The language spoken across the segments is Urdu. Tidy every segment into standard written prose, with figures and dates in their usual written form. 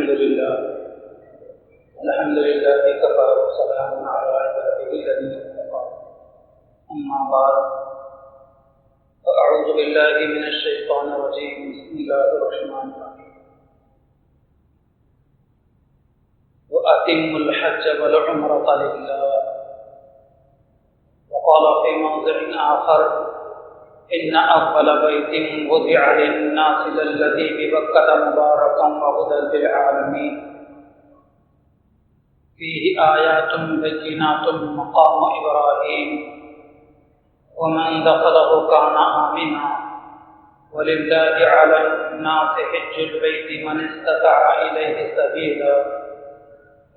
الحمد لله كفى وسلام على عباده الذين اصطفى أما بعد فأعوذ بالله من الشيطان الرجيم بسم الله الرحمن الرحيم وأتموا الحج والعمرة لله وقال في موضع آخر إن أول بيت وضع للناس للذي ببكة مباركا وهدى للعالمين فيه آيات بينات مقام إبراهيم ومن دخله كان آمنا ولله على الناس حج البيت من استطاع إليه سبيلا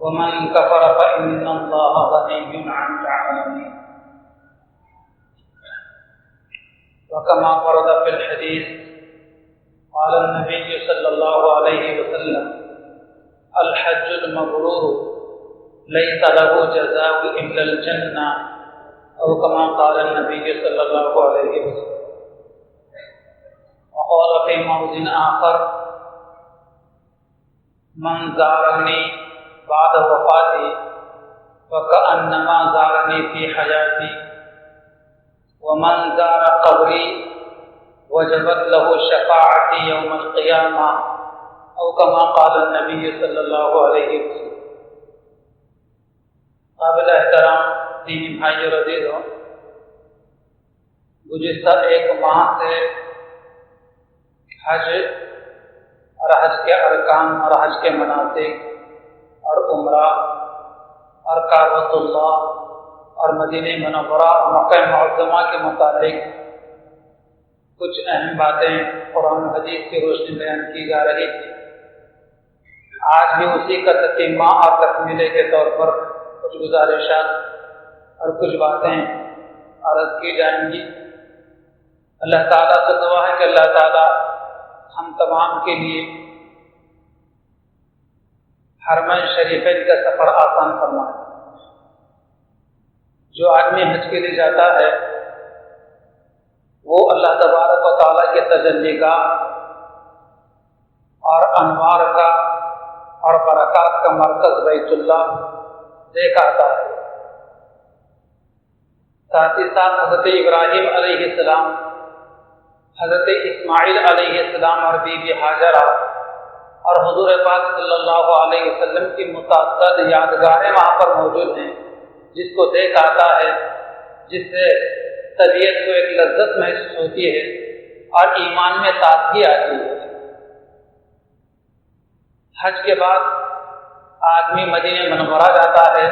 ومن كفر فإن الله غني عن العالمين وكما ورد في الحديث قال النبي صلى الله عليه وسلم الحج المبرور ليس له جزاء إلا الجنة أو كما قال النبي صلى الله عليه وسلم وقال في موضع آخر من زارني بعد وفاتي فكأنما زارني في حياتي ومن زار قبري وجبت له شفاعتي يوم القيامة أو كما قال النبي صلى الله عليه وسلم. قابل احترام دینی بھائی اور عزیزوں، گزشتہ ایک ماہ سے حج اور حج کے ارکان اور حج کے مناسک اور عمرہ اور کعبۃ اللہ اور مدینہ منورہ اور مکہ معظمہ کے متعلق کچھ اہم باتیں قرآن و حدیث کی روشنی بیان کی جا رہی تھی۔ آج بھی اسی کا تتمہ اور تکمیلے کے طور پر کچھ گزارشات اور کچھ باتیں عرض کی جائیں گی۔ اللہ تعالیٰ سے دعا ہے کہ اللہ تعالیٰ ہم تمام کے لیے حرمین شریفین کا سفر آسان فرمائے۔ جو آدمی حج کے لیے جاتا ہے وہ اللہ تبارک و تعالیٰ کے تجلی کا اور انوار کا اور برکات کا مرکز بیت اللہ دیکھ آتا ہے۔ ساتھ ہی ساتھ حضرت ابراہیم علیہ السلام، حضرت اسماعیل علیہ السلام اور بی بی ہاجرہ اور حضور پاک صلی اللہ علیہ وسلم کی متعدد یادگاریں وہاں پر موجود ہیں، جس کو دیکھ آتا ہے، جس سے طبیعت کو ایک لذت محسوس ہوتی ہے اور ایمان میں تازگی آتی ہے۔ حج کے بعد آدمی مدینہ منورہ جاتا ہے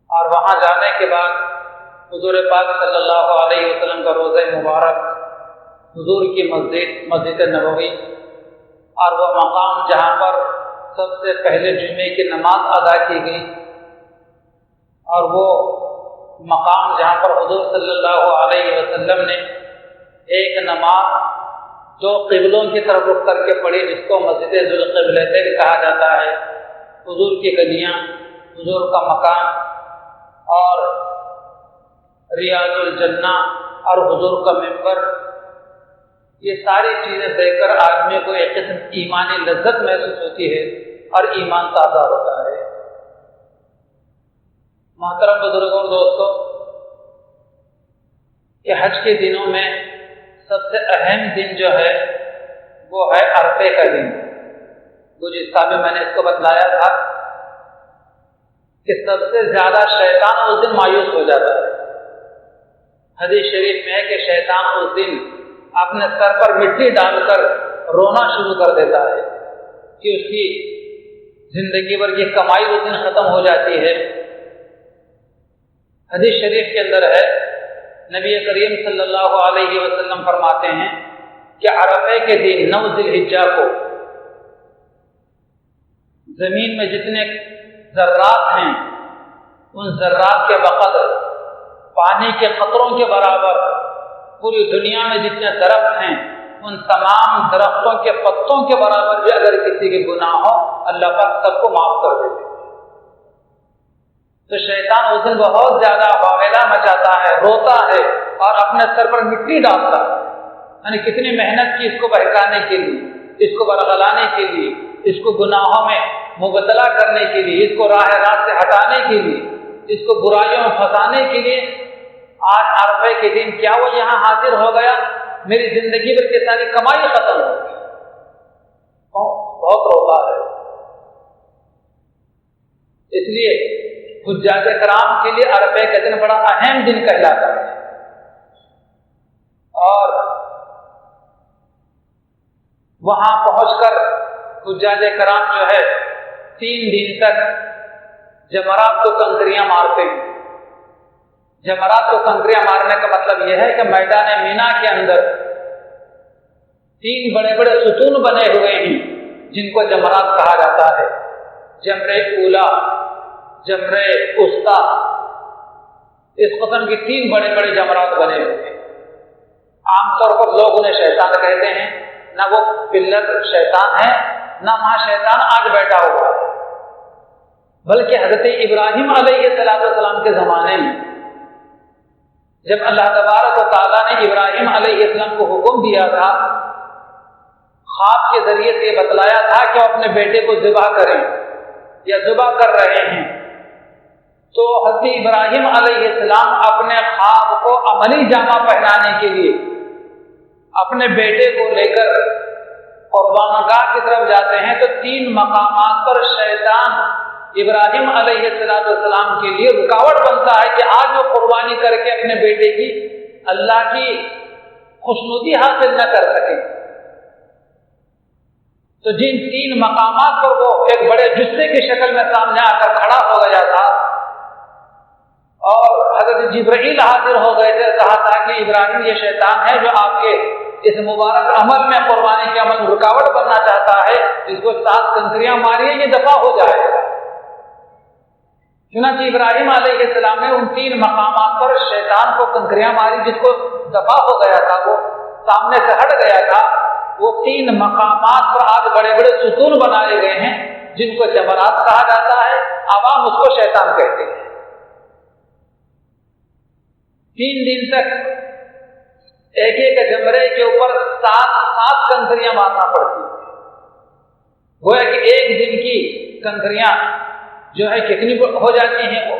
اور وہاں جانے کے بعد حضور پاک صلی اللہ علیہ وسلم کا روضہ مبارک، حضور کی مسجد نبوی اور وہ مقام جہاں پر سب سے پہلے جمعے کی نماز ادا کی گئی، اور وہ مقام جہاں پر حضور صلی اللہ علیہ وسلم نے ایک نماز دو قبلوں کی طرف رخ کر کے پڑھی، جس کو مسجد ذوالقبلتین کہا جاتا ہے۔ حضور کی گلیاں، حضور کا مکان اور ریاض الجنہ اور حضور کا ممبر، یہ ساری چیزیں دیکھ کر آدمی کو ایک قسم ایمانی لذت محسوس ہوتی ہے اور ایمان تازہ ہوتا ہے۔ محترم بزرگوں اور دوستوں، کہ حج کے دنوں میں سب سے اہم دن جو ہے وہ ہے عرفے کا دن۔ گزشتہ میں نے اس کو بتلایا تھا کہ سب سے زیادہ شیطان اس دن مایوس ہو جاتا ہے۔ حدیث شریف میں ہے کہ شیطان اس دن اپنے سر پر مٹی ڈال کر رونا شروع کر دیتا ہے کہ اس کی زندگی بھر کی کمائی اس دن ختم ہو جاتی ہے۔ حدیث شریف کے اندر ہے، نبی کریم صلی اللہ علیہ وسلم فرماتے ہیں کہ عرفے کے دن 9 ذی الحجہ کو زمین میں جتنے ذرات ہیں ان ذرات کے بقدر، پانی کے قطروں کے برابر پوری دنیا میں جتنے درخت ہیں ان تمام درختوں کے پتوں کے برابر بھی اگر کسی کے گناہ ہو اللہ پاک سب کو معاف کر دیتے ہیں۔ تو شیطان اس دن بہت زیادہ واویلا مچاتا ہے، روتا ہے اور اپنے سر پر مٹی ڈالتا ہے۔ یعنی کتنی محنت کی اس کو بہکانے کے لیے، اس کو برگلانے کے لیے، اس کو گناہوں میں مبتلا کرنے کے لیے، اس کو راہ راست سے ہٹانے کے لیے، اس کو برائیوں میں پھنسانے کے لیے آج عرفے کے دن کیا وہ یہاں حاضر ہو گیا، میری زندگی بھر کی ساری کمائی ختم ہو گئی۔ بہت روتا ہے۔ اس لیے حجاج کرام کے لیے عرفے کا دن بڑا اہم دن کہلاتا ہے، اور وہاں پہنچ کر حجاج کرام جو ہے 3 دن تک جمرات کو کنکریاں مارتے ہیں۔ جمرات کو کنکریاں مارنے کا مطلب یہ ہے کہ میدان مینا کے اندر 3 بڑے بڑے ستون بنے ہوئے ہیں جن کو جمرات کہا جاتا ہے۔ جمرے اولا، جمرے وسطی، اس قسم کی 3 بڑے بڑے جمرات بنے ہوئے ہیں۔ عام طور پر لوگ انہیں شیطان کہتے ہیں، نہ وہ پلر شیطان ہے نہ وہاں شیطان آج بیٹھا ہوا ہے، بلکہ حضرت ابراہیم علیہ السلام کے زمانے میں جب اللہ تبارک و تعالیٰ نے ابراہیم علیہ السلام کو حکم دیا تھا، خواب کے ذریعے سے بتلایا تھا کہ وہ اپنے بیٹے کو ذبح کریں یا ذبح کر رہے ہیں، تو حضرت ابراہیم علیہ السلام اپنے خواب کو عملی جامہ پہنانے کے لیے اپنے بیٹے کو لے کر قربان گاہ کی طرف جاتے ہیں، تو 3 مقامات پر شیطان ابراہیم علیہ السلام کے لیے رکاوٹ بنتا ہے کہ آج وہ قربانی کر کے اپنے بیٹے کی اللہ کی خوشنودی حاصل نہ کر سکے۔ تو جن 3 مقامات پر وہ ایک بڑے جثے کی شکل میں سامنے آ کر کھڑا ہو گیا تھا، اور حضرت جبرائیل حاضر ہو گئے تھے، کہا تھا کہ ابراہیم یہ شیطان ہے جو آپ کے اس مبارک عمل میں، قربانی کے عمل میں رکاوٹ بننا چاہتا ہے، اس کو 7 کنکریاں ماریے، یہ دفع ہو جائے گا۔ چنانچہ ابراہیم علیہ السلام نے ان 3 مقامات پر شیطان کو کنکریاں ماری، جس کو دفع ہو گیا تھا، وہ سامنے سے ہٹ گیا تھا۔ وہ 3 مقامات پر آج بڑے بڑے ستون بنائے گئے ہیں جن کو جمرات کہا جاتا ہے، عوام اس کو شیطان کہتے ہیں۔ 3 دن تک ایک ایک جمرے کے اوپر 7 کنکریاں مارنا پڑتی ہیں۔ گویا کہ ایک دن کی کنکریاں جو ہے کتنی ہو جاتی ہیں وہ،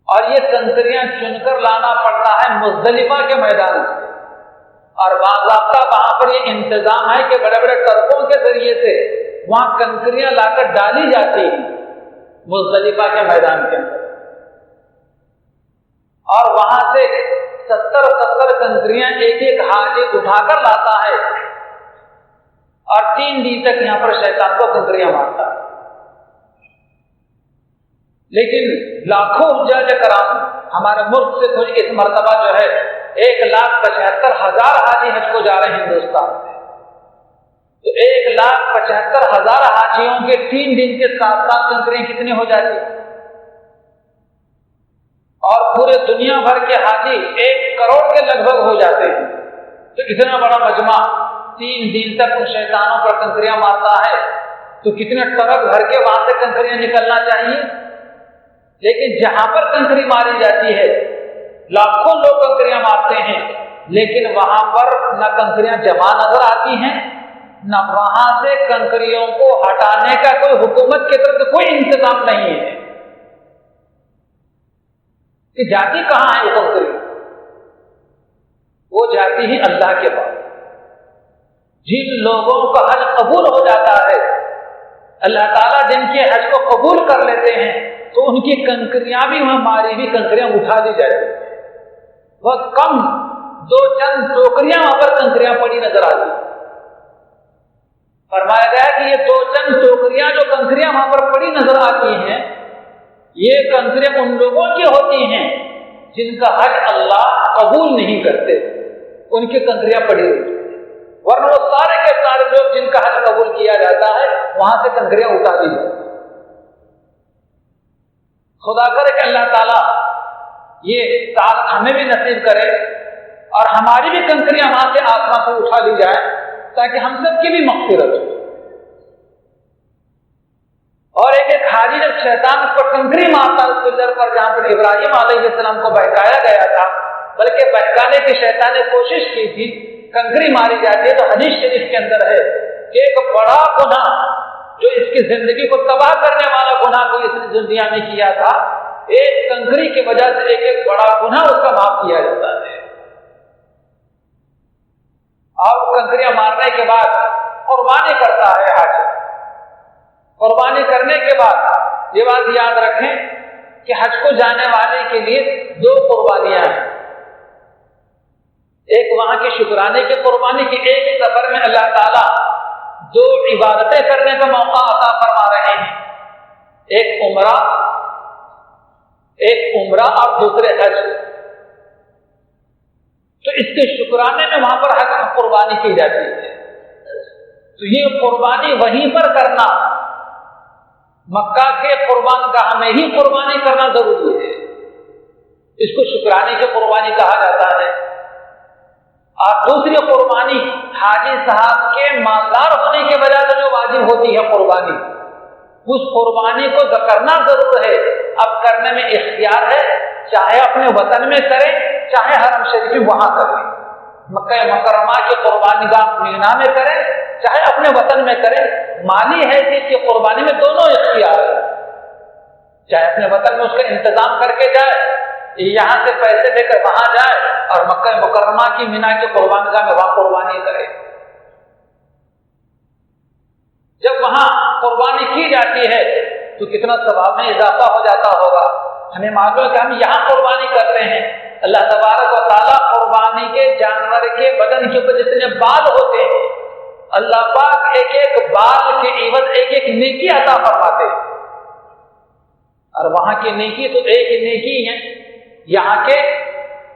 اور یہ کنکریاں چن کر لانا پڑتا ہے مزدلفہ کے میدان سے، اور باضابطہ وہاں پر یہ انتظام ہے کہ بڑے بڑے ٹرکوں کے ذریعے سے وہاں کنکریاں لا کر ڈالی جاتی ہیں مزدلفہ کے میدان کے اندر، اور وہاں سے 70 کنکریاں ایک ایک حاجی اٹھا کر لاتا ہے، اور 3 دن تک یہاں پر شیطان کو کنکریاں مارتا ہے۔ لیکن لاکھوں حجاج کرام ہمارے ملک سے کچھ اس مرتبہ جو ہے 1,75,000 حاجی حج کو جا رہے ہیں ہندوستان سے، تو 1,75,000 حاجیوں کے 3 دن کے 7 کنکریاں کتنی ہو جاتی، اور پورے دنیا بھر کے حاجی 1 کروڑ کے لگ بھگ ہو جاتے ہیں، تو اتنا بڑا مجمع 3 دن تک ان شیطانوں پر کنکریاں مارتا ہے، تو کتنے ٹرک بھر کے وہاں سے کنکریاں نکلنا چاہیے۔ لیکن جہاں پر کنکری ماری جاتی ہے لاکھوں لوگ کنکریاں مارتے ہیں، لیکن وہاں پر نہ کنکریاں جمع نظر آتی ہیں، نہ وہاں سے کنکریوں کو ہٹانے کا کوئی حکومت کی طرف سے کوئی انتظام نہیں ہے کہ جاتی کہاں ہے وہ کنکری، وہ جاتی ہی اللہ کے پاس۔ جن لوگوں کا حج قبول ہو جاتا ہے، اللہ تعالیٰ جن کے حج کو قبول کر لیتے ہیں، تو ان کی کنکریاں بھی وہاں ماری ہوئی کنکریاں اٹھا دی جاتی ہیں، بہت کم 2 چند ٹوکریاں وہاں پر کنکریاں پڑی نظر آتی۔ فرمایا گیا کہ یہ 2 چند ٹوکریاں جو کنکریاں وہاں پر پڑی نظر آتی ہیں، یہ کنکریاں ان لوگوں کی ہوتی ہیں جن کا حج اللہ قبول نہیں کرتے، ان کی کنکریاں پڑی ہوتی ہیں، ورنہ وہ سارے کے سارے لوگ جن کا حج قبول کیا جاتا ہے وہاں سے کنکریاں اٹھا دی جاتی ہیں۔ خدا کرے کہ اللہ تعالیٰ یہ ساتھ ہمیں بھی نصیب کرے اور ہماری بھی کنکریاں وہاں سے آسمان سے اٹھا لی جائے، تاکہ ہم سب کی بھی مغفرت ہو۔ اور ایک حاجی جب شیطان پر کنکری مارتا اس پلر پر جہاں پر ابراہیم علیہ السلام کو بہکایا گیا تھا، بلکہ بہکانے کی شیطان نے کوشش کی تھی، کنکری ماری جاتی ہے، تو حدیث شریف کے اندر ہے ایک بڑا گناہ جو اس کی زندگی کو تباہ کرنے والا گناہ کو اس نے دنیا میں کیا تھا، ایک کنکری کی وجہ سے ایک بڑا گناہ اس کا معاف کیا جاتا ہے۔ اور کنکریاں مارنے کے بعد قربانی کرتا ہے حج۔ قربانی کرنے کے بعد یہ بات یاد رکھیں کہ حج کو جانے والے کے لیے 2 قربانیاں ہیں۔ ایک وہاں کی شکرانے کی قربانی کی، ایک سفر میں اللہ تعالیٰ 2 عبادتیں کرنے کا موقع عطا فرما رہے ہیں، ایک عمرہ اور دوسرے حج۔ تو اس کے شکرانے میں وہاں پر حج قربانی کی جاتی ہے۔ تو یہ قربانی وہیں پر کرنا، مکہ کے قربان گاہ میں ہی قربانی کرنا ضروری ہے۔ اس کو شکرانے کی قربانی کہا جاتا ہے۔ اور دوسری قربانی حاجی صاحب کے مالدار ہونے کی وجہ سے جو واجب ہوتی ہے قربانی، اس قربانی کو کرنا ضرور ہے۔ اب کرنے میں اختیار ہے، چاہے اپنے وطن میں کریں چاہے حرم شریف وہاں کریں، مکہ مکرمہ کی قربانی گاہ مینا میں کریں چاہے اپنے وطن میں کریں، مالی حیثیت کی قربانی میں دونوں اختیار ہے۔ چاہے اپنے وطن میں اس کا انتظام کر کے جائے، یہاں سے پیسے لے کر وہاں جائے اور مکہ مکرمہ کی مینا کی قربانی گاہ میں وہاں قربانی کرے۔ جب وہاں قربانی کی جاتی ہے تو کتنا ثواب میں اضافہ ہو جاتا ہوگا۔ ہمیں معلوم ہے کہ ہم یہاں قربانی کرتے ہیں، اللہ تبارک و تعالیٰ قربانی کے جانور کے بدن کے اوپر جتنے بال ہوتے ہیں، اللہ پاک ایک ایک بال کے عوض ایک ایک نیکی عطا فرماتے ہیں۔ اور وہاں کی نیکی تو ایک نیکی ہے، یہاں کے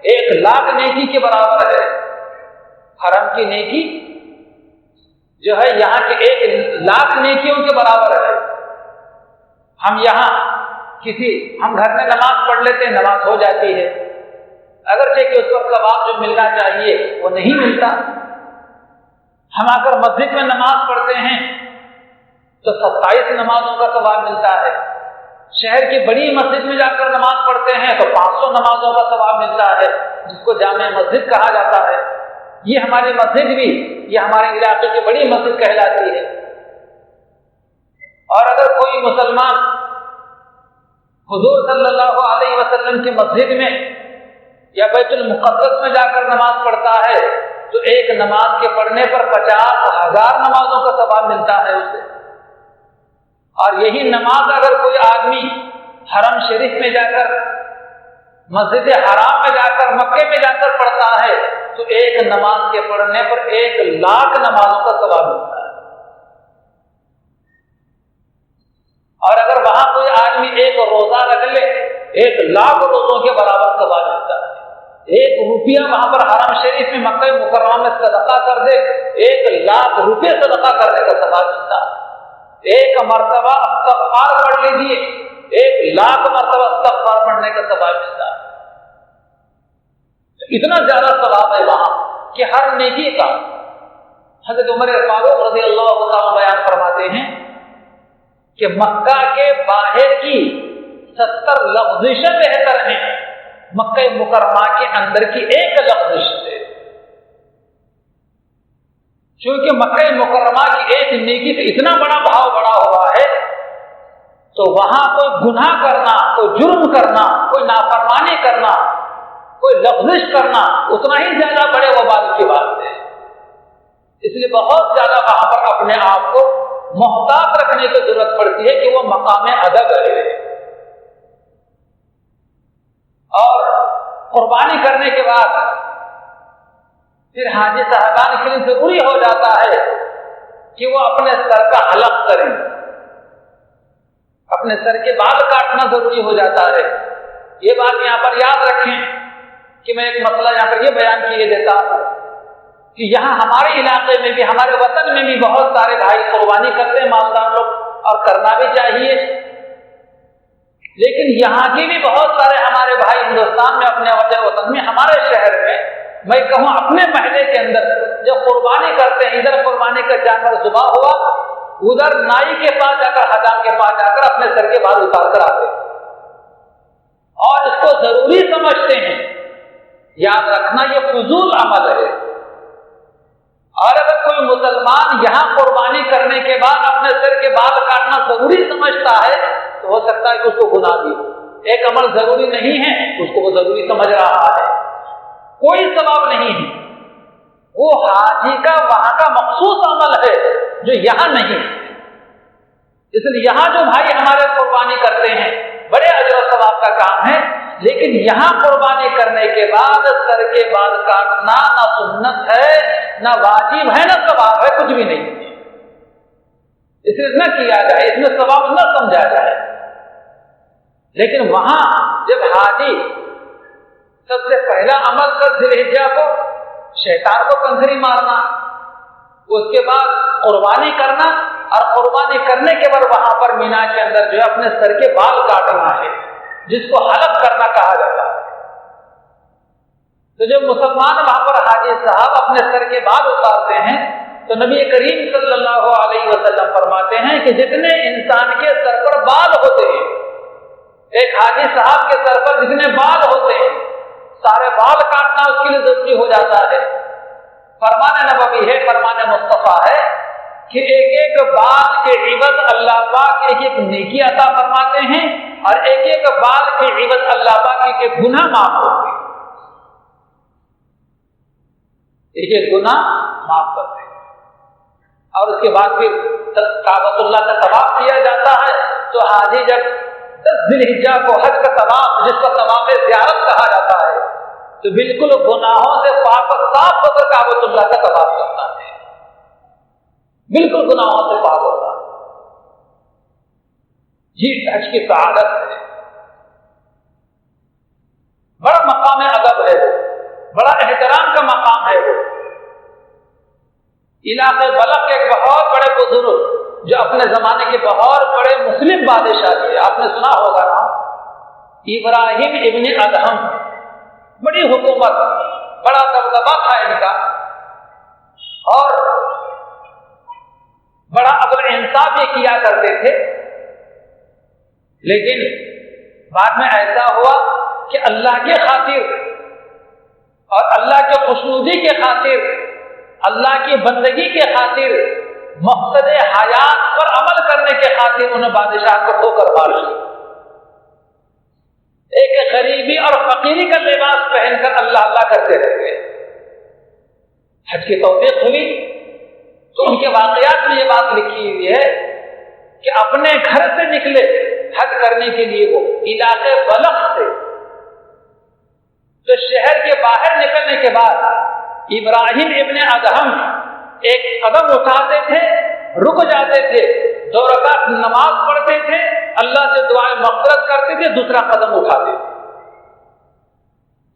1,00,000 نیکی کے برابر ہے۔ حرم کی نیکی جو ہے یہاں کے 1,00,000 نیکیوں کے برابر ہے۔ ہم یہاں ہم گھر میں نماز پڑھ لیتے ہیں، نماز ہو جاتی ہے، اگرچہ کہ اس پر ثواب جو ملنا چاہیے وہ نہیں ملتا۔ ہم اگر مسجد میں نماز پڑھتے ہیں تو 27 نمازوں کا ثواب ملتا ہے، شہر کی بڑی مسجد میں جا کر نماز پڑھتے ہیں تو 500 نمازوں کا ثواب ملتا ہے، جس کو جامع مسجد کہا جاتا ہے۔ یہ ہماری مسجد بھی یہ ہمارے علاقے کی بڑی مسجد کہلاتی ہے۔ اور اگر کوئی مسلمان حضور صلی اللہ علیہ وسلم کی مسجد میں یا بیت المقدس میں جا کر نماز پڑھتا ہے تو ایک نماز کے پڑھنے پر 50,000 نمازوں کا ثواب ملتا ہے اسے۔ اور یہی نماز اگر کوئی آدمی حرم شریف میں جا کر، مسجد حرام میں جا کر، مکے میں جا کر پڑھتا ہے تو ایک نماز کے پڑھنے پر 1,00,000 نمازوں کا ثواب ملتا ہے۔ اور اگر وہاں کوئی آدمی ایک روزہ رکھ لے 1,00,000 روزوں کے برابر ثواب ملتا ہے۔ 1 روپیہ وہاں پر حرم شریف میں مکہ مکرمہ میں صدقہ کر دے 1,00,000 روپے صدقہ کرنے کا ثواب ملتا ہے۔ 1 مرتبہ استغفار پڑھ لیجیے 1,00,000 مرتبہ استغفار پڑھنے کا ثواب ملتا ہے۔ اتنا زیادہ ثواب ہے وہاں کہ ہر نیکی کا۔ حضرت عمر فاروق رضی اللہ عنہ بیان فرماتے ہیں کہ مکہ کے باہر کی 70 لغزشیں بہتر ہیں مکہ مکرمہ کے اندر کی 1 لغزش سے۔ چونکہ مکہ مکرمہ کی ایک نیکی سے اتنا بڑا بھاؤ بڑا ہوا ہے، تو وہاں کوئی گناہ کرنا، کوئی جرم کرنا، کوئی نافرمانی کرنا، کوئی لغزش کرنا اتنا ہی زیادہ بڑے وبال کی بات ہے۔ اس لیے بہت زیادہ وہاں پر اپنے آپ کو محتاط رکھنے کی ضرورت پڑتی ہے کہ وہ مقام ادب ہے۔ اور قربانی کرنے کے بعد پھر حاجی صاحبان کے لیے ضروری ہو جاتا ہے کہ وہ اپنے سر کا حلق کریں، اپنے سر کے بال کاٹنا ضروری ہو جاتا ہے۔ یہ بات یہاں پر یاد رکھیں کہ میں ایک مسئلہ یہاں پر یہ بیان کیے دیتا ہوں کہ یہاں ہمارے علاقے میں بھی، ہمارے وطن میں بھی بہت سارے بھائی قربانی کرتے ہیں، مالدار لوگ، اور کرنا بھی چاہیے۔ لیکن یہاں کے بھی بہت سارے ہمارے بھائی ہندوستان میں، اپنے وطن میں، ہمارے شہر میں، میں کہوں اپنے محلے کے اندر جب قربانی کرتے ہیں، ادھر قربانی کا جانور ذبح ہوا، ادھر نائی کے پاس جا کر، حجام کے پاس جا کر اپنے سر کے بال اتار کر آتے ہیں اور اس کو ضروری سمجھتے ہیں۔ یاد رکھنا یہ فضول عمل ہے، اور اگر کوئی مسلمان یہاں قربانی کرنے کے بعد اپنے سر کے بال کاٹنا ضروری سمجھتا ہے تو ہو سکتا ہے کہ اس کو گناہ بھی ہو. ایک عمل ضروری نہیں ہے اس کو وہ ضروری سمجھ رہا ہے, کوئی ثواب نہیں ہے. وہ حاجی کا وہاں کا مخصوص عمل ہے جو یہاں نہیں. اس لیے یہاں جو بھائی ہمارے قربانی کرتے ہیں بڑے اجر و ثواب کا کام ہے, لیکن یہاں قربانی کرنے کے بعد سر کے بال کاٹنا نہ سنت ہے نہ واجب ہے نہ ثواب ہے, کچھ بھی نہیں. اسے نہ کیا جائے, اس میں ثواب نہ سمجھا جائے. لیکن وہاں جب حاجی سب سے پہلا عمل کر ذی الحجہ کو شیطان کو کنکری مارنا, اس کے بعد قربانی کرنا, اور قربانی کرنے کے بعد وہاں پر مینا کے اندر جو ہے اپنے سر کے بال کاٹنا ہے, جس کو حلق کرنا کہا جاتا ہے. تو جب مسلمان وہاں پر حاجی صاحب اپنے سر کے بال اتارتے ہیں تو نبی کریم صلی اللہ علیہ وسلم فرماتے ہیں کہ جتنے انسان کے سر پر بال ہوتے ہیں, ایک حاجی صاحب کے سر پر جتنے بال ہوتے ہیں سارے بال کاٹنا اس کے لیے ضروری ہو جاتا ہے. فرمان نبوی ہے, فرمان مصطفیٰ ہے کہ ایک ایک بال کے عوض اللہ پاک ایک ایک نیکی عطا فرماتے ہیں, اور ایک ایک بال کے عوض اللہ پاک کے گناہ معاف ہوتے ہیں, ایک ایک گناہ معاف کرتے ہیں. اور اس کے بعد پھر کعبۃ اللہ کا طواف کیا جاتا ہے. تو حاجی جب 10 ذی الحجہ کو حج کا طواف, جس کو طواف زیارت کہا جاتا ہے, تو بالکل گناہوں سے پاک و صاف ہو کر کعبۃ اللہ کا طواف کرتا ہے, بالکل گناہوں سے پاک ہوتا ہے. یہ حج کی سعادت ہے, بڑا مقام ادب ہے, بڑا احترام کا مقام ہے. وہ علاقے بلخ کے ایک بہت بڑے بزرگ جو اپنے زمانے کے بہت بڑے مسلم بادشاہ تھے, آپ نے سنا ہوگا نام ابراہیم ابن ادہم. بڑی حکومت, بڑا دبدبا تھا ان کا, اور بڑا عدل انصاف یہ کیا کرتے تھے. لیکن بعد میں ایسا ہوا کہ اللہ کے خاطر اور اللہ کے خوشنودی کے خاطر, اللہ کی بندگی کے خاطر, مقصد حیات پر عمل کرنے کے خاطر انہیں بادشاہ کو ٹھوکر مار لی. ایک غریبی اور فقیری کا لباس پہن کر اللہ اللہ کرتے رہے. حج کی توفیق ہوئی تو ان کے واقعات میں یہ بات لکھی ہوئی ہے کہ اپنے گھر سے نکلے حج کرنے کے لیے, وہ علاقے بلخ سے, تو شہر کے باہر نکلنے کے بعد ابراہیم ابن ادہم ایک قدم اٹھاتے تھے, رک جاتے تھے, 2 رکعت نماز پڑھتے تھے, اللہ سے دعائیں مغفرت کرتے تھے, دوسرا قدم اٹھاتے تھے,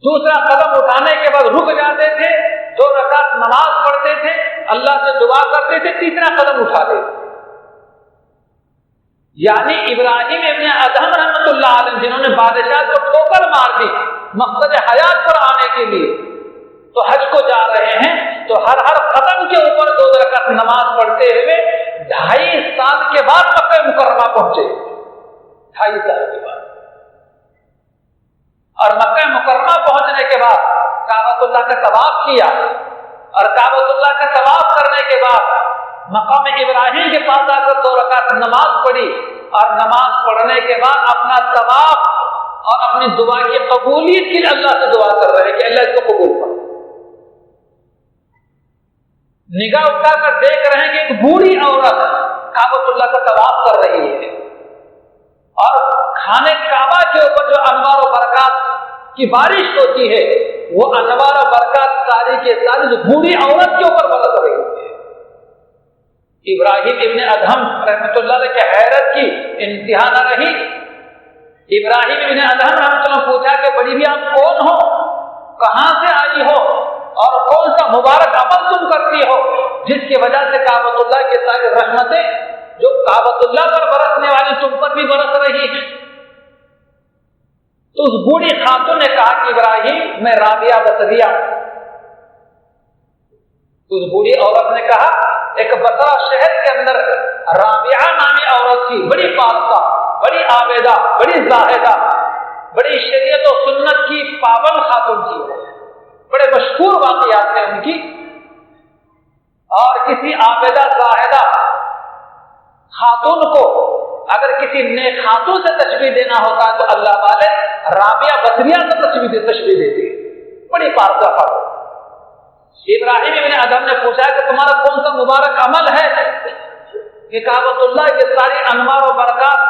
دوسرا قدم اٹھانے کے بعد رک جاتے تھے, 2 رکعت نماز پڑھتے تھے, اللہ سے دعا کرتے تھے, تیسرا قدم اٹھاتے تھے. یعنی ابراہیم ابن ادہم رحمۃ اللہ علیہ جنہوں نے بادشاہ کو ٹھوکر مار دی مقصد حیات پر آنے کے لیے, تو حج کو جا رہے ہیں تو ہر قدم کے اوپر 2 رکعت نماز پڑھتے ہوئے 2.5 سال کے بعد مکہ مکرمہ پہنچے. 2.5 سال کے بعد, اور مکہ مکرمہ پہنچنے کے بعد کعبۃ اللہ کا طواف کیا, اور کعبۃ اللہ کا طواف کرنے کے بعد مقام ابراہیم کے پاس آ کر 2 رکعت نماز پڑھی, اور نماز پڑھنے کے بعد اپنا طواف اور اپنی دعا کی قبولیت کے لیے اللہ سے دعا کر رہے ہیں کہ اللہ اس کو قبول کر. نگاہ اٹھا کر دیکھ رہے ہیں کہ ایک بوڑھی عورت کعبۃ اللہ کا طواف کر رہی ہے, اور خانے کعبہ کے اوپر جو انوار و برکات کی بارش ہوتی ہے وہ انوار و برکات ساری کے ساری جو بوڑھی عورت کے اوپر برس رہی ہے. ابراہیم ابن ادہم رحمۃ اللہ علیہ کی حیرت کی انتہا نہ رہی. ابراہیم ابن ادہم رحمۃ اللہ پوچھا کہ بڑی بھی آپ کون ہو, کہاں سے آئی ہو, اور کون سا مبارک عمل تم کرتی ہو جس کی وجہ سے کعبۃ اللہ کے ساری رحمتیں جو کعبۃ اللہ پر برسنے والی تم پر بھی برس رہی ہیں. تو اس بوڑھی خاتون نے کہا کہ ابراہیم میں رابعہ بصریہ. اس بوڑھی عورت نے کہا ایک بصرہ شہر کے اندر رابعہ نامی عورت تھی, بڑی پاکہ, بڑی عابدہ, بڑی زاہدہ, بڑی شریعت و سنت کی پابند خاتون تھی. بڑے مشہور واقعات ہیں ان کی. اور کسی عابدہ زاہدہ خاتون کو اگر کسی نیک خاتون سے تشبیہ دینا ہوتا ہے تو اللہ والے رابعہ بصریہ سے تشبیہ دیتے ہیں. بڑی پارسا فرق. ابراہیم ابن ادم نے پوچھا کہ تمہارا کون سا مبارک عمل ہے کہ کعبۃ اللہ کی ساری انوار و برکات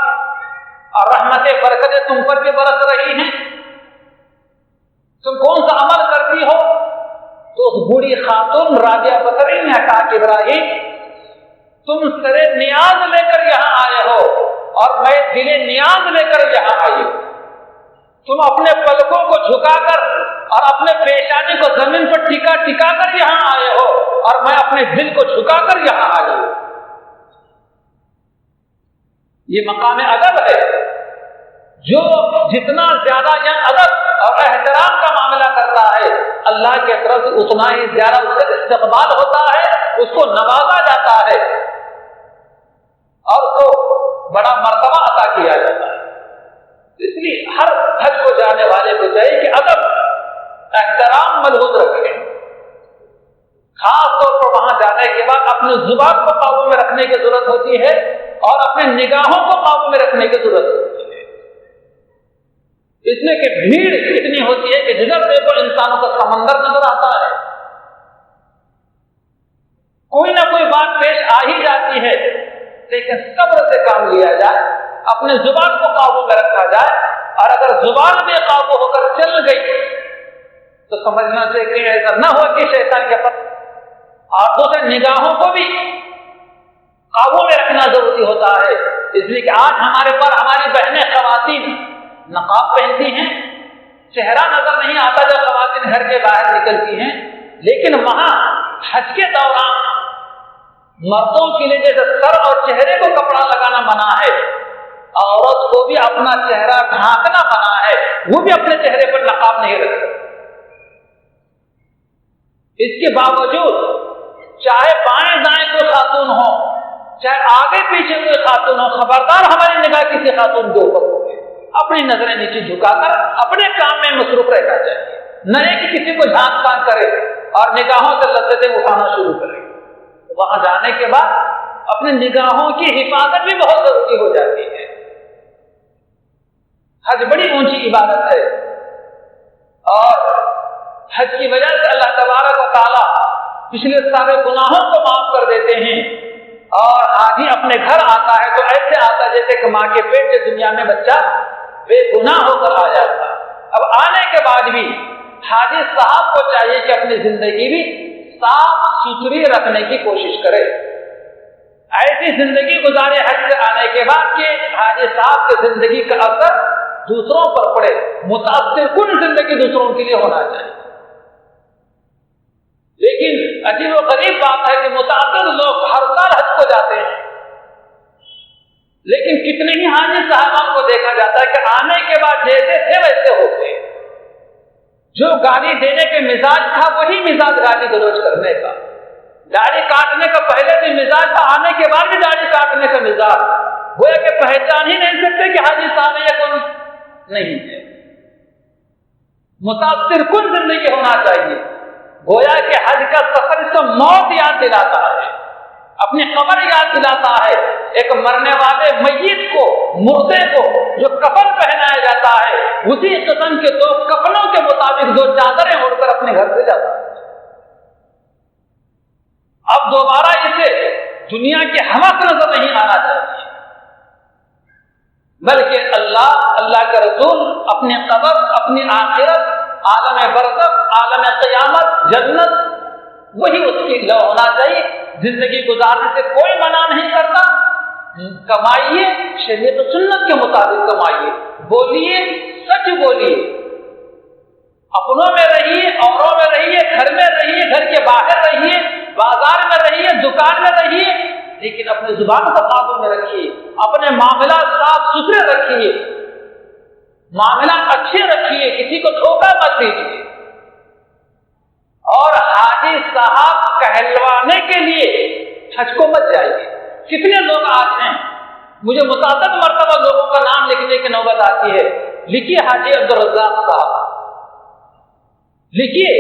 اور رحمت برکتیں تم پر بھی برس رہی ہیں, تم کون سا عمل کرتی ہو؟ تو اس بوڑھی خاتون رابعہ بصری نے کہا کہ ابراہیم تم سرے نیاز لے کر یہاں آئے ہو اور میں دل نیاز لے کر یہاں آئی ہوں. تم اپنے پلکوں کو جھکا کر اور اپنے پیشانی کو زمین پر ٹکا کر یہاں آئے ہو اور میں اپنے دل کو جھکا کر یہاں آئی ہوں. یہ مقام ادب ہے. جو جتنا زیادہ یہاں ادب اور احترام کا معاملہ کرتا ہے اللہ کے طرف اتنا ہی زیادہ اس کا استقبال ہوتا ہے, اس کو نوازا جاتا ہے اور اس کو بڑا مرتبہ عطا کیا جاتا ہے. اس لیے ہر حج کو جانے والے کو چاہیے کہ ادب احترام ملحوظ رکھیں. خاص طور پر وہاں جانے کے بعد اپنی زبان کو قابو میں رکھنے کی ضرورت ہوتی ہے اور اپنی نگاہوں کو قابو میں رکھنے کی ضرورت ہوتی ہے. اس لیے کہ بھیڑ اتنی ہوتی ہے کہ جدھر دیکھو انسانوں کا سمندر نظر آتا ہے. کوئی نہ کوئی بات پیش آ ہی جاتی ہے, لیکن صبر سے کام لیا جائے, اپنے زبان کو قابو میں رکھا جائے, اور اگر زبان بے قابو ہو کر چل گئی تو سمجھنا چاہیے کہ ایسا نہ ہو کہ شیطان کے پاس. اور دوسرے نگاہوں کو بھی قابو میں رکھنا ضروری ہوتا ہے. اس لیے کہ آج ہمارے پر ہماری بہنیں خواتین نقاب پہنتی ہیں, چہرہ نظر نہیں آتا جب خواتین گھر کے باہر نکلتی ہیں, لیکن وہاں حج کے دوران مردوں کے لیے جیسے سر اور چہرے کو کپڑا لگانا منع ہے, عورت کو بھی اپنا چہرہ ڈھانکنا منع ہے, وہ بھی اپنے چہرے پر نقاب نہیں رکھ سکتی. اس کے باوجود چاہے بائیں دائیں کوئی خاتون ہو, چاہے آگے پیچھے کوئی خاتون ہو, خبردار ہماری نگاہ کسی خاتون کے اوپر ہو, اپنی نظریں نیچے جھکا کر اپنے کام میں مصروف رہنا چاہیے. نہ کہ کسی کو جھانک پھانک کرے اور نگاہوں سے لذتیں اٹھانا شروع کرے. وہاں جانے کے بعد اپنی نگاہوں کی حفاظت بھی بہت ضروری ہو جاتی ہے. حج بڑی اونچی عبادت ہے, اور حج کی وجہ سے اللہ تبارک و تعالیٰ پچھلے سارے گناہوں کو معاف کر دیتے ہیں. اور حاجی اپنے گھر آتا ہے تو ایسے آتا ہے جیسے کہ ماں کے پیٹ سے دنیا میں بچہ بے گناہ ہو کر آیا تھا. اب آنے کے بعد بھی حاجی صاحب کو چاہیے کہ اپنی زندگی بھی صاف ستھری رکھنے کی کوشش کرے. ایسی زندگی گزارے حج سے آنے کے بعد کہ حاجی صاحب کی زندگی کا اثر دوسروں پر پڑے, متاثر کن زندگی دوسروں کے لیے ہونا چاہیے. لیکن عجیب و غریب بات ہے کہ متعدد لوگ ہر سال حج کو جاتے ہیں, لیکن کتنے ہی حاجی صاحبان کو دیکھا جاتا ہے کہ آنے کے بعد جیسے تھے ویسے ہوتے. جو گالی دینے کے مزاج تھا وہی مزاج گالی گلوچ کرنے کا, داڑھی کاٹنے کا پہلے بھی مزاج تھا, آنے کے بعد بھی داڑھی کاٹنے کا مزاج. گویا کہ پہچان ہی نہیں سکتے کہ حاجی صاحب یہ کون نہیں ہے. متاثر کن زندگی ہونا چاہیے. گویا کہ حج کا سفر اس کو موت یاد دلاتا ہے, اپنی قبر یاد دلاتا ہے. ایک مرنے والے میت کو, مردے کو جو کفن پہنایا جاتا ہے, اسی قسم کے دو کفنوں کے مطابق دو چادریں اوڑھ کر اپنے گھر سے جاتا ہے. اب دوبارہ اسے دنیا کی حوث نظر نہیں آنا چاہیے, بلکہ اللہ کے رسول اپنی قبر, اپنی آخرت, عالم برزخ, عالم قیامت, جنت, وہی اس کی لو ہونا چاہیے. زندگی گزارنے سے کوئی منع نہیں کرتا. کمائیے, شریعت و سنت کے مطابق کمائیے, بولیے, سچ بولیے, اپنوں میں رہیے, اوروں میں رہیے, گھر میں رہیے, گھر کے باہر رہیے, بازار میں رہیے, دکان میں رہیے, لیکن اپنی زبان کو قابو میں رکھیے, اپنے معاملات صاف ستھرے رکھیے, معاملات اچھے رکھیے, کسی کو دھوکہ مت دیجیے. اور حاجی صاحب کہلوانے کے لیے حج کو مت جائیے. کتنے لوگ آتے ہیں, مجھے متعدد مرتبہ لوگوں کا نام لکھنے کی نوبت آتی ہے. لکھیے حاجی عبدالرزاق صاحب, لکھیے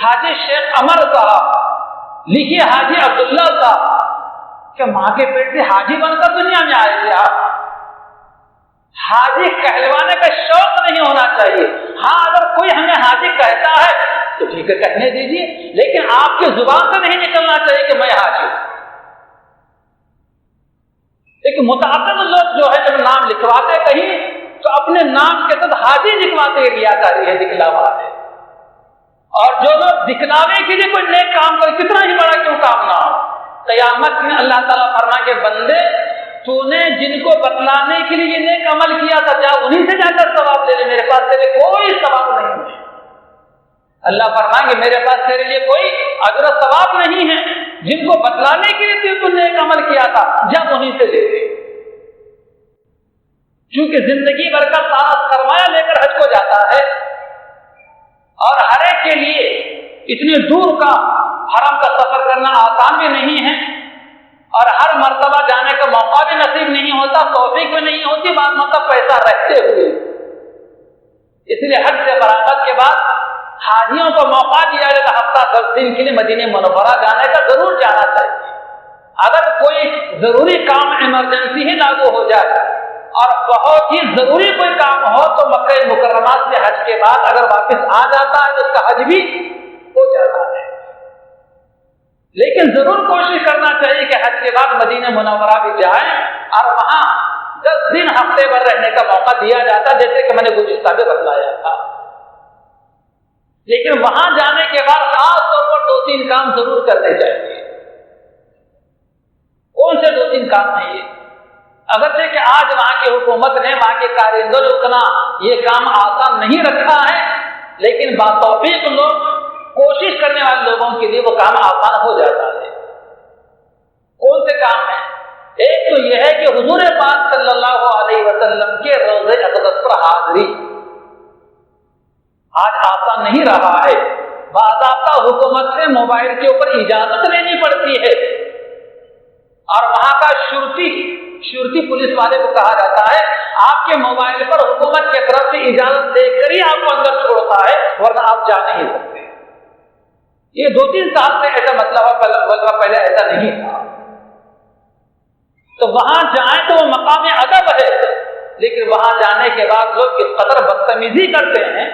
حاجی شیخ عمر صاحب, لکھیے حاجی عبداللہ صاحب کہ ماں کے پیٹ سے حاجی بن کر دنیا میں آئے تھے آپ. حاجی کہلوانے کا شوق نہیں ہونا چاہیے. ہاں اگر کوئی ہمیں حاجی کہتا ہے تو ٹھیک ہے کہنے دیجیے، لیکن آپ کی زبان سے نہیں نکلنا چاہیے کہ میں حاجی. لیکن متعدد لوگ جو ہے جب نام لکھواتے کہیں تو اپنے نام کے ساتھ حاجی لکھواتے ریاکاری ہے، دکھلاوا ہے. اور جو لوگ دکھلاوے کے لیے کوئی نیک کام کرے، کتنا ہی بڑا کیوں کام نہ ہو، قیامت میں اللہ تعالیٰ فرمائے کہ بندے تو نے جن کو بتلانے کے لیے یہ نیک عمل کیا تھا، جا انہیں سے جا کر ثواب لے لے، میرے پاس تیرے کوئی ثواب نہیں ہے. اللہ فرمائیں گے میرے پاس تیرے لیے کوئی اجر و ثواب نہیں ہے، جن کو بتلانے کے لیے تو نے نیک عمل کیا تھا جا انہیں سے لے لے. چونکہ زندگی بھر کا سارا سرمایہ لے کر حج کو جاتا ہے، اور ہر ایک کے لیے اتنی دور کا حرم کا سفر کرنا آسان بھی نہیں ہے، اور ہر مرتبہ جانے کا موقع بھی نصیب نہیں ہوتا، توفیق بھی نہیں ہوتی، بعض مطلب پیسہ رہتے ہوئے. اس لیے حج سے فراغت کے بعد حاجیوں کو موقع دیا جائے ہفتہ 10 دن کے لیے مدینہ منورہ جانے کا ضرور جانا چاہیے. اگر کوئی ضروری کام ایمرجنسی ہی لاگو ہو جائے اور بہت ہی ضروری کوئی کام ہو تو مکہ مکرمہ سے حج کے بعد اگر واپس آ جاتا ہے تو اس کا حج بھی ہو جاتا ہے. لیکن ضرور کوشش کرنا چاہیے کہ حج کے بعد مدینہ منورہ بھی جائیں اور وہاں 10 دن ہفتے بھر رہنے کا موقع دیا جاتا، جیسے کہ میں نے گزشتہ میں بتلایا تھا. لیکن وہاں جانے کے بعد خاص طور پر 2-3 کام ضرور کرنے چاہیے. کون سے 2-3 کام ہیں یہ؟ اگرچہ کہ آج وہاں کی حکومت نے وہاں کے کارندوں نے اتنا یہ کام آسان نہیں رکھا ہے، لیکن باتوفیق لوگ کوشش کرنے والے لوگوں کے لیے وہ کام آسان ہو جاتا ہے. کون سے کام ہیں؟ ایک تو یہ ہے کہ حضور پاک صلی اللہ علیہ وسلم کے روضہ اقدس پر حاضری آج آسان نہیں رہا ہے. باضابطہ حکومت سے موبائل کے اوپر اجازت لینی پڑتی ہے، اور وہاں کا شرطی پولیس والے کو کہا جاتا ہے آپ کے موبائل پر حکومت کی طرف سے اجازت دے کر ہی آپ کو اندر چھوڑتا ہے، ورنہ آپ جا نہیں سکتے. یہ 2-3 سال سے ایسا مطلب پہلے ایسا نہیں تھا. تو وہاں جائیں تو وہ مقام ادب ہے، لیکن وہاں جانے کے بعد لوگ اس قدر بدتمیزی کرتے ہیں،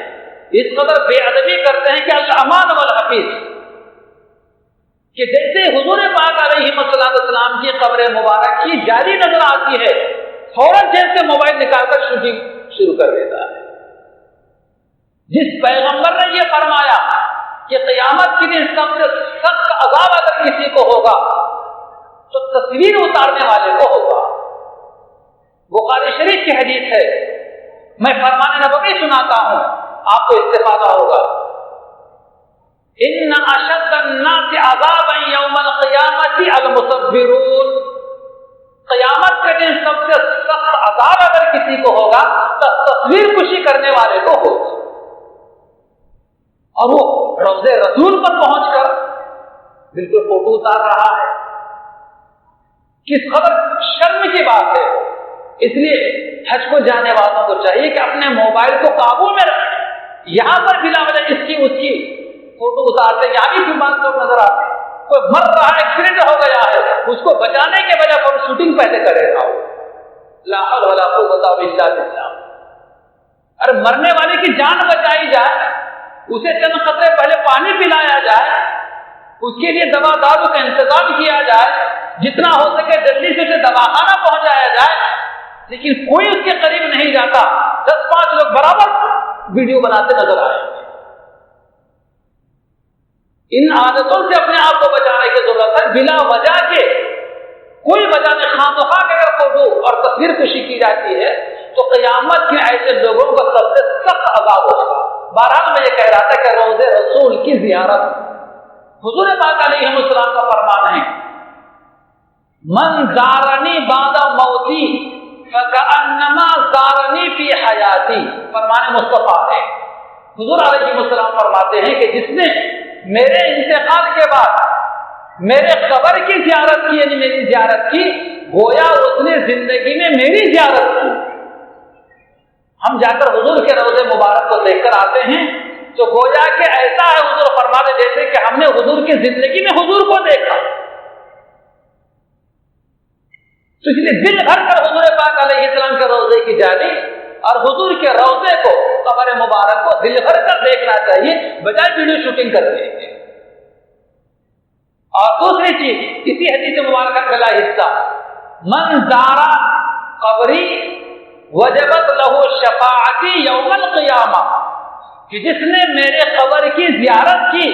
اس قدر بے ادبی کرتے ہیں کہ الامان والحفیظ، کہ جیسے حضور پاک علیہ السلام کی قبر مبارک کی جاری نظر آتی ہے فوراً جیسے موبائل نکال کر شوٹنگ شروع کر دیتا ہے. جس پیغمبر نے یہ فرمایا کہ قیامت کے دن سب سے سخت عذاب اگر کسی کو ہوگا تو تصویر اتارنے والے کو ہوگا. بخاری شریف کی حدیث ہے، میں فرمان نبوی سناتا ہوں، آپ کو استفادہ ہوگا. ان اشد الناس عذابا یوم القیامت المصورون، قیامت کے دن سب سے سخت عذاب اگر کسی کو ہوگا تو تصویر کشی کرنے والے کو ہوگا. اور وہ روضہ رسول پر پہنچ کر بالکل فوٹو اتار رہا ہے، کس قدر شرم کی بات ہے. اس لیے حج کو جانے والوں کو چاہیے کہ اپنے موبائل کو قابو میں رکھیں. یہاں پر بلا وجہ اس کی فوٹو اتارتے، یہاں بھی بات لوگ نظر آتے ہیں. کوئی مر رہا ہے، ایکسیڈنٹ ہو گیا ہے، اس کو بچانے کے بجائے پر شوٹنگ پہلے کرے گا. لا حول ولا قوت الا باللہ. ارے مرنے والے کی جان بچائی جائے، اسے چند قطرے پہلے پانی پلایا جائے، اس کے لیے دوا دارو کا انتظام کیا جائے، جتنا ہو سکے جلدی سے اسے دواخانہ پہنچایا جائے، لیکن کوئی اس کے قریب نہیں جاتا. 10-5 لوگ برابر ویڈیو بناتے نظر آئے. ان عادتوں سے اپنے آپ کو بچانے کی ضرورت ہے. بلا وجہ کے کوئی وجہ نہیں، خامخواہ کے اگر فوٹو اور تصویر کشی کی جاتی ہے تو قیامت کے ایسے لوگوں کو سب سے سخت عذاب ہوگا. بہرحال میں یہ کہہ رہا تھا کہ روضہ رسول کی زیارت، حضور پاک علیہ السلام کا فرمان ہے من زارنی بعد موتی فکأنما زارنی فی حیاتی. فرمان مصطفیٰ ہے. حضور علیہ السلام فرماتے ہیں کہ جس نے میرے انتقال کے بعد میرے قبر کی زیارت کی، یعنی میری زیارت کی، گویا اس نے زندگی میں میری زیارت کی. ہم جا کر حضور کے روضے مبارک کو دیکھ کر آتے ہیں تو گویا کہ ایسا ہے حضور فرماتے جیسے کہ ہم نے حضور کی زندگی میں حضور کو دیکھا. تو اس لیے دل بھر کر حضور پاک علیہ السلام کے روضے کی جانب اور حضور کے روضے کو, قبر مبارک کو دل بھر کر دیکھنا چاہیے بجائے ویڈیو شوٹنگ کرنے کے. اور دوسری چیز اسی حدیث مبارکہ کا حصہ, من زارا قبری وجبت لہو شفاعتی یوم القیامہ, کہ جس نے میرے قبر کی زیارت کی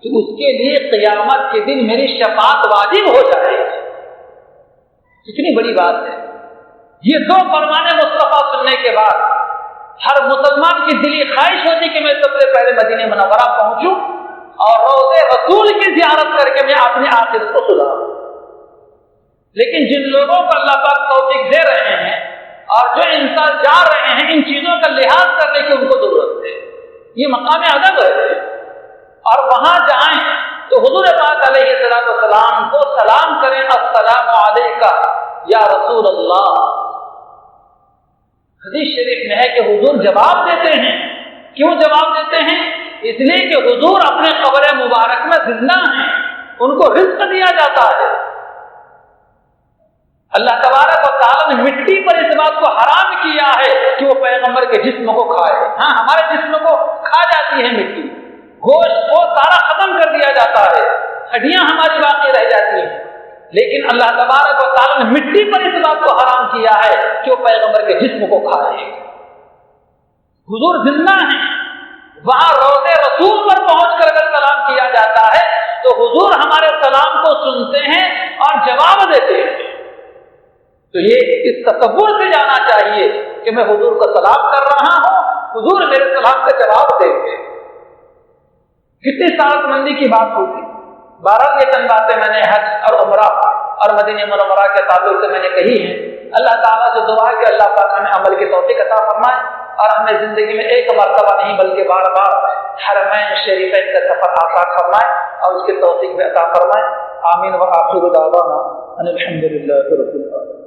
تو اس کے لیے قیامت کے دن میری شفاعت واجب ہو جائے گی. کتنی بڑی بات ہے. یہ دو فرمان مصطفیٰ سننے کے بعد ہر مسلمان کی دلی خواہش ہوتی کہ میں سب سے پہلے مدینہ منورہ پہنچوں اور روضے رسول کی زیارت کر کے میں اپنی آخرت کو سدھاروں. لیکن جن لوگوں کو اللہ پاک توفیق دے رہے ہیں اور جو انسان جا رہے ہیں ان چیزوں کا لحاظ کرنے کی ان کو ضرورت ہے. یہ مقام ادب ہے. اور وہاں جائیں تو حضور پاک علیہ السلام کو سلام کریں, السلام علیکہ یا رسول اللہ. حدیث شریف میں ہے کہ حضور جواب دیتے ہیں. کیوں جواب دیتے ہیں؟ اس لیے کہ حضور اپنے قبر مبارک میں زندہ ہیں, ان کو رزق دیا جاتا ہے. اللہ تبارک و تعالیٰ نے مٹی پر اس بات کو حرام کیا ہے کہ وہ پیغمبر کے جسم کو کھائے. ہاں, ہمارے جسم کو کھا جاتی ہے مٹی, گوشت کو سارا ختم کر دیا جاتا ہے, ہڈیاں ہماری باقی رہ جاتی ہیں, لیکن اللہ تبارک و تعالیٰ نے مٹی پر اس بات کو حرام کیا ہے کہ وہ پیغمبر کے جسم کو کھائے. حضور زندہ ہیں. وہاں روضے رسول پر پہنچ کر اگر سلام کیا جاتا ہے تو حضور ہمارے سلام کو سنتے ہیں اور جواب دیتے ہیں. تو یہ اس تصور سے جانا چاہیے کہ میں حضور کو سلام کر رہا ہوں, حضور میرے سلام کا جواب دیں گے. کتنی سعادت مندی کی بات ہوگی. بہرحال یہ چند باتیں میں نے حج اور عمرہ اور مدینہ منورہ کے تعلق سے میں نے کہی ہیں. اللہ تعالیٰ سے دعا ہے کہ اللہ پاک ہمیں عمل کی توفیق عطا فرمائے اور ہمیں زندگی میں ایک مرتبہ نہیں بلکہ بار بار حرمین شریفین کا سفر آسان فرمائے اور اس کی توفیق بھی عطا فرمائے. آمین. وآخر دعوانا ان الحمد للہ رب العالمین.